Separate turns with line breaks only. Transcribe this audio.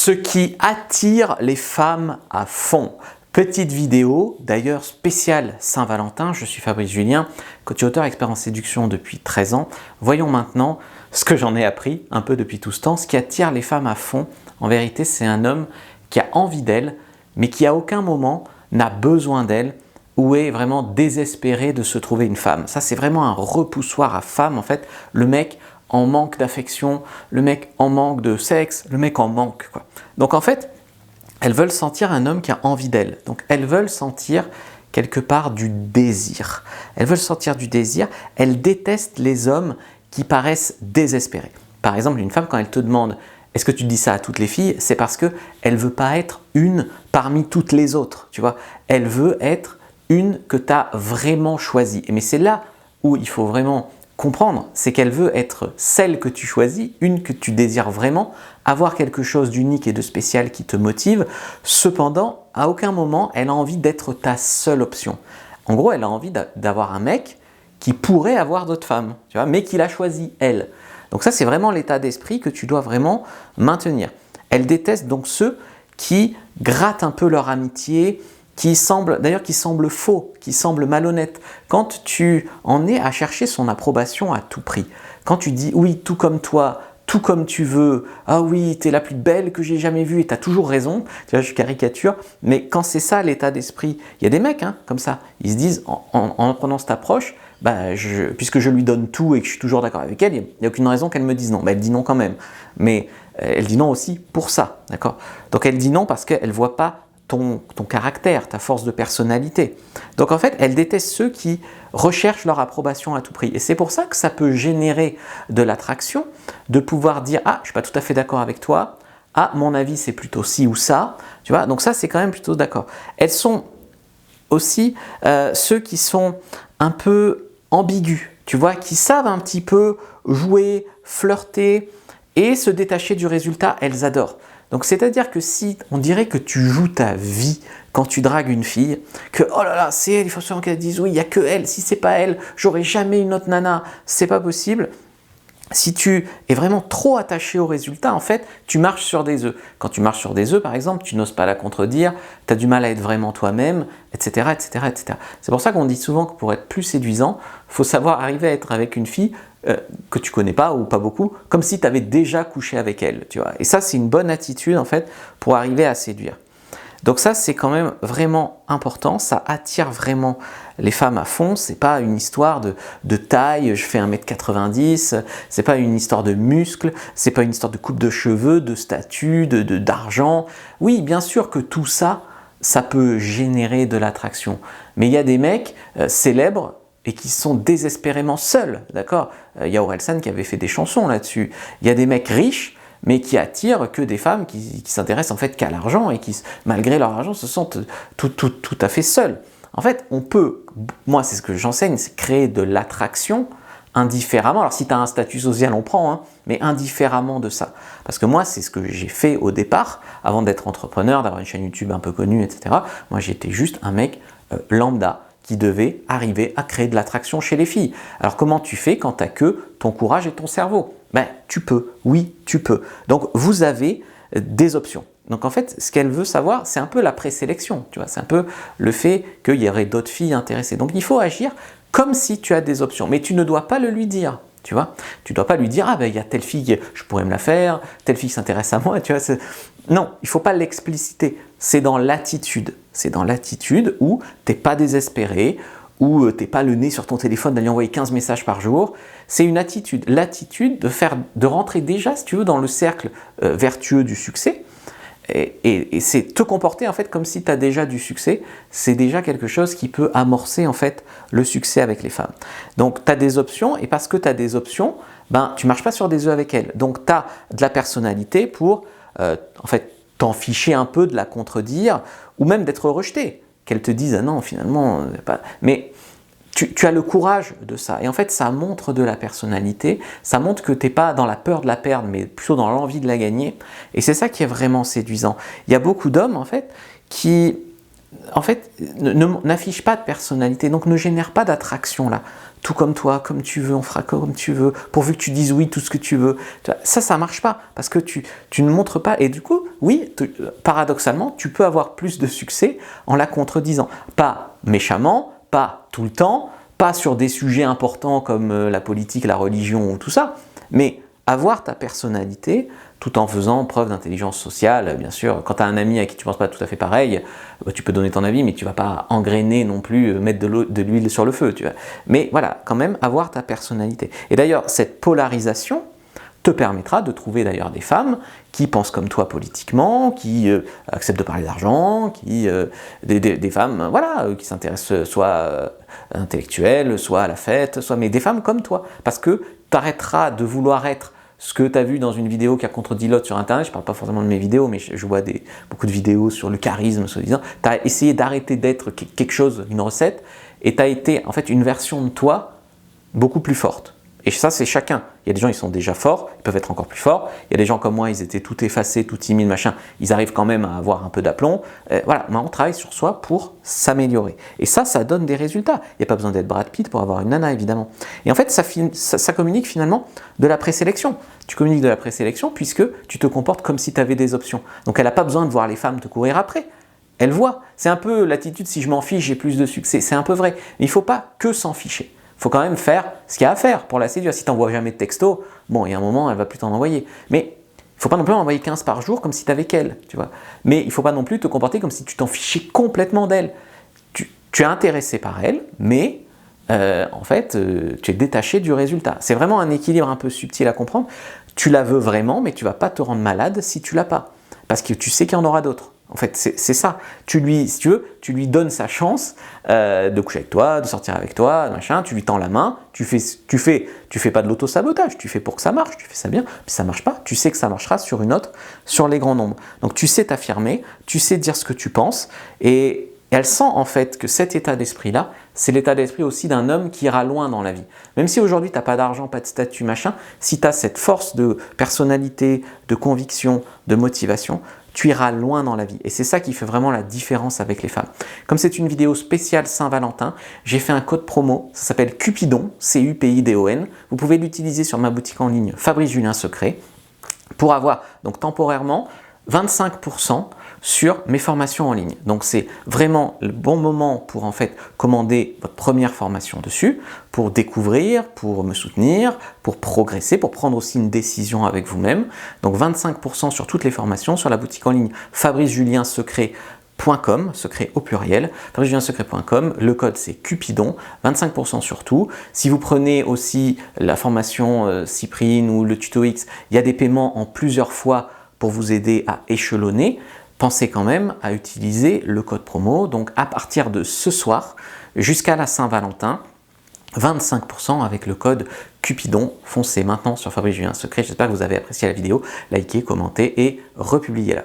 Ce qui attire les femmes à fond. Petite vidéo, d'ailleurs spéciale Saint-Valentin. Je suis Fabrice Julien, coach et auteur expert en séduction depuis 13 ans. Voyons maintenant ce que j'en ai appris un peu depuis tout ce temps. Ce qui attire les femmes à fond, en vérité, c'est un homme qui a envie d'elle, mais qui à aucun moment n'a besoin d'elle ou est vraiment désespéré de se trouver une femme. Ça, c'est vraiment un repoussoir à femme. En fait, le mec en manque d'affection, le mec en manque de sexe, le mec en manque, quoi. Donc en fait, elles veulent sentir un homme qui a envie d'elles. Donc elles veulent sentir quelque part du désir. Elles veulent sentir du désir. Elles détestent les hommes qui paraissent désespérés. Par exemple, une femme, quand elle te demande « Est-ce que tu dis ça à toutes les filles ?» c'est parce qu'elle ne veut pas être une parmi toutes les autres. Tu vois, elle veut être une que tu as vraiment choisie. Mais c'est là où il faut vraiment comprendre, c'est qu'elle veut être celle que tu choisis, une que tu désires vraiment, avoir quelque chose d'unique et de spécial qui te motive. Cependant, à aucun moment, elle a envie d'être ta seule option. En gros, elle a envie d'avoir un mec qui pourrait avoir d'autres femmes, tu vois, mais qui l'a choisi elle. Donc ça, c'est vraiment l'état d'esprit que tu dois vraiment maintenir. Elle déteste donc ceux qui grattent un peu leur amitié, qui semble faux, qui semble malhonnête. Quand tu en es à chercher son approbation à tout prix, quand tu dis oui, tout comme toi, tout comme tu veux, ah oui, t'es la plus belle que j'ai jamais vue et t'as toujours raison, tu vois, je caricature, mais quand c'est ça l'état d'esprit, il y a des mecs comme ça, ils se disent en prenant cette approche, puisque je lui donne tout et que je suis toujours d'accord avec elle, il n'y a aucune raison qu'elle me dise non. Elle dit non quand même, mais elle dit non aussi pour ça, d'accord? Donc elle dit non parce qu'elle ne voit pas ton caractère, ta force de personnalité. Donc en fait, elle déteste ceux qui recherchent leur approbation à tout prix. Et c'est pour ça que ça peut générer de l'attraction, de pouvoir dire « Ah, je ne suis pas tout à fait d'accord avec toi. Ah, mon avis, c'est plutôt ci ou ça. » Tu vois, donc ça, c'est quand même plutôt d'accord. Elles sont aussi ceux qui sont un peu ambigus, tu vois, qui savent un petit peu jouer, flirter et se détacher du résultat, elles adorent. Donc c'est-à-dire que si on dirait que tu joues ta vie quand tu dragues une fille, que oh là là, c'est elle, il faut sûrement qu'elle dise oui, il n'y a que elle, si c'est pas elle, j'aurai jamais une autre nana, c'est pas possible. Si tu es vraiment trop attaché au résultat, en fait, tu marches sur des œufs. Quand tu marches sur des œufs, par exemple, tu n'oses pas la contredire, tu as du mal à être vraiment toi-même, etc., etc., etc. C'est pour ça qu'on dit souvent que pour être plus séduisant, il faut savoir arriver à être avec une fille que tu connais pas ou pas beaucoup, comme si tu avais déjà couché avec elle, tu vois. Et ça, c'est une bonne attitude, en fait, pour arriver à séduire. Donc ça, c'est quand même vraiment important, ça attire vraiment les femmes à fond, c'est pas une histoire de taille, je fais 1m90, c'est pas une histoire de muscles, c'est pas une histoire de coupe de cheveux, de statut, d'argent. Oui, bien sûr que tout ça, ça peut générer de l'attraction. Mais il y a des mecs célèbres et qui sont désespérément seuls, d'accord? Il y a Orelsan qui avait fait des chansons là-dessus. Il y a des mecs riches, mais qui attirent que des femmes qui s'intéressent en fait qu'à l'argent et qui, malgré leur argent, se sentent tout à fait seules. En fait, on peut, moi c'est ce que j'enseigne, c'est créer de l'attraction indifféremment. Alors si tu as un statut social, on prend, mais indifféremment de ça. Parce que moi, c'est ce que j'ai fait au départ, avant d'être entrepreneur, d'avoir une chaîne YouTube un peu connue, etc. Moi, j'étais juste un mec lambda qui devait arriver à créer de l'attraction chez les filles. Alors comment tu fais quand tu n'as que ton courage et ton cerveau? Tu peux, oui, tu peux. Donc vous avez des options. Donc en fait, ce qu'elle veut savoir, c'est un peu la présélection, tu vois, c'est un peu le fait qu'il y aurait d'autres filles intéressées. Donc il faut agir comme si tu as des options, mais tu ne dois pas le lui dire. Tu vois, tu ne dois pas lui dire « Ah il y a telle fille, je pourrais me la faire, telle fille s'intéresse à moi. » Tu vois, non, il ne faut pas l'expliciter. C'est dans l'attitude. C'est dans l'attitude où tu n'es pas désespéré, où tu n'es pas le nez sur ton téléphone d'aller envoyer 15 messages par jour. C'est une attitude. L'attitude de rentrer déjà, si tu veux, dans le cercle vertueux du succès. Et c'est te comporter en fait comme si tu as déjà du succès, c'est déjà quelque chose qui peut amorcer en fait le succès avec les femmes. Donc tu as des options et parce que tu as des options, tu ne marches pas sur des œufs avec elles. Donc tu as de la personnalité pour en fait t'en ficher un peu, de la contredire ou même d'être rejeté. Qu'elles te disent ah non finalement pas. Mais tu as le courage de ça. Et en fait, ça montre de la personnalité, ça montre que tu n'es pas dans la peur de la perdre, mais plutôt dans l'envie de la gagner. Et c'est ça qui est vraiment séduisant. Il y a beaucoup d'hommes, en fait, qui en fait, n'affiche pas de personnalité, donc ne génère pas d'attraction là. Tout comme toi, comme tu veux, on fera comme tu veux, pourvu que tu dises oui, tout ce que tu veux. Ça marche pas, parce que tu ne montres pas, et du coup, oui, paradoxalement, tu peux avoir plus de succès en la contredisant. Pas méchamment, pas tout le temps, pas sur des sujets importants comme la politique, la religion ou tout ça, mais avoir ta personnalité tout en faisant preuve d'intelligence sociale, bien sûr. Quand tu as un ami à qui tu ne penses pas tout à fait pareil, bah, tu peux donner ton avis, mais tu ne vas pas engrainer non plus, mettre de l'huile sur le feu. Tu vois. Mais voilà, quand même, avoir ta personnalité. Et d'ailleurs, cette polarisation te permettra de trouver d'ailleurs des femmes qui pensent comme toi politiquement, qui acceptent de parler d'argent, des femmes voilà, qui s'intéressent soit intellectuelles, soit à la fête, mais des femmes comme toi. Parce que tu arrêteras de vouloir être ce que tu as vu dans une vidéo qui a contredit l'autre sur internet, je ne parle pas forcément de mes vidéos, mais je vois beaucoup de vidéos sur le charisme, soi-disant. Tu as essayé d'arrêter d'être quelque chose, une recette, et tu as été en fait une version de toi beaucoup plus forte. Et ça, c'est chacun. Il y a des gens, ils sont déjà forts, ils peuvent être encore plus forts. Il y a des gens comme moi, ils étaient tout effacés, tout timides, machin. Ils arrivent quand même à avoir un peu d'aplomb. Voilà, on travaille sur soi pour s'améliorer. Et ça donne des résultats. Il n'y a pas besoin d'être Brad Pitt pour avoir une nana, évidemment. Et en fait, ça communique finalement de la présélection. Tu communiques de la présélection puisque tu te comportes comme si tu avais des options. Donc, elle n'a pas besoin de voir les femmes te courir après. Elle voit. C'est un peu l'attitude, si je m'en fiche, j'ai plus de succès. C'est un peu vrai. Mais il ne faut pas que s'en ficher. Il faut quand même faire ce qu'il y a à faire pour la séduire. Si tu n'envoies jamais de texto, bon, il y a un moment, elle va plus t'en envoyer. Mais il ne faut pas non plus en envoyer 15 par jour comme si tu avais qu'elle, tu vois. Mais il ne faut pas non plus te comporter comme si tu t'en fichais complètement d'elle. Tu es intéressé par elle, mais en fait, tu es détaché du résultat. C'est vraiment un équilibre un peu subtil à comprendre. Tu la veux vraiment, mais tu ne vas pas te rendre malade si tu ne l'as pas. Parce que tu sais qu'il y en aura d'autres. En fait, c'est ça. Si tu veux, tu lui donnes sa chance de coucher avec toi, de sortir avec toi, machin. Tu lui tends la main. Tu fais pas de l'auto-sabotage. Tu fais pour que ça marche. Tu fais ça bien. Puis ça marche pas. Tu sais que ça marchera sur une autre, sur les grands nombres. Donc tu sais t'affirmer. Tu sais dire ce que tu penses. Et elle sent en fait que cet état d'esprit-là, c'est l'état d'esprit aussi d'un homme qui ira loin dans la vie. Même si aujourd'hui tu n'as pas d'argent, pas de statut, machin, si tu as cette force de personnalité, de conviction, de motivation, tu iras loin dans la vie. Et c'est ça qui fait vraiment la différence avec les femmes. Comme c'est une vidéo spéciale Saint-Valentin, j'ai fait un code promo, ça s'appelle Cupidon, C-U-P-I-D-O-N. Vous pouvez l'utiliser sur ma boutique en ligne Fabrice Julien Secret pour avoir donc temporairement 25% sur mes formations en ligne. Donc c'est vraiment le bon moment pour en fait commander votre première formation dessus, pour découvrir, pour me soutenir, pour progresser, pour prendre aussi une décision avec vous-même. Donc 25% sur toutes les formations sur la boutique en ligne fabricejuliensecret.com, secret au pluriel, fabricejuliensecret.com, le code c'est Cupidon, 25% sur tout. Si vous prenez aussi la formation Cyprine ou le tuto X, il y a des paiements en plusieurs fois pour vous aider à échelonner. Pensez quand même à utiliser le code promo. Donc à partir de ce soir jusqu'à la Saint-Valentin, 25% avec le code Cupidon. Foncez maintenant sur Fabrice Julien Secret. J'espère que vous avez apprécié la vidéo. Likez, commentez et republiez-la.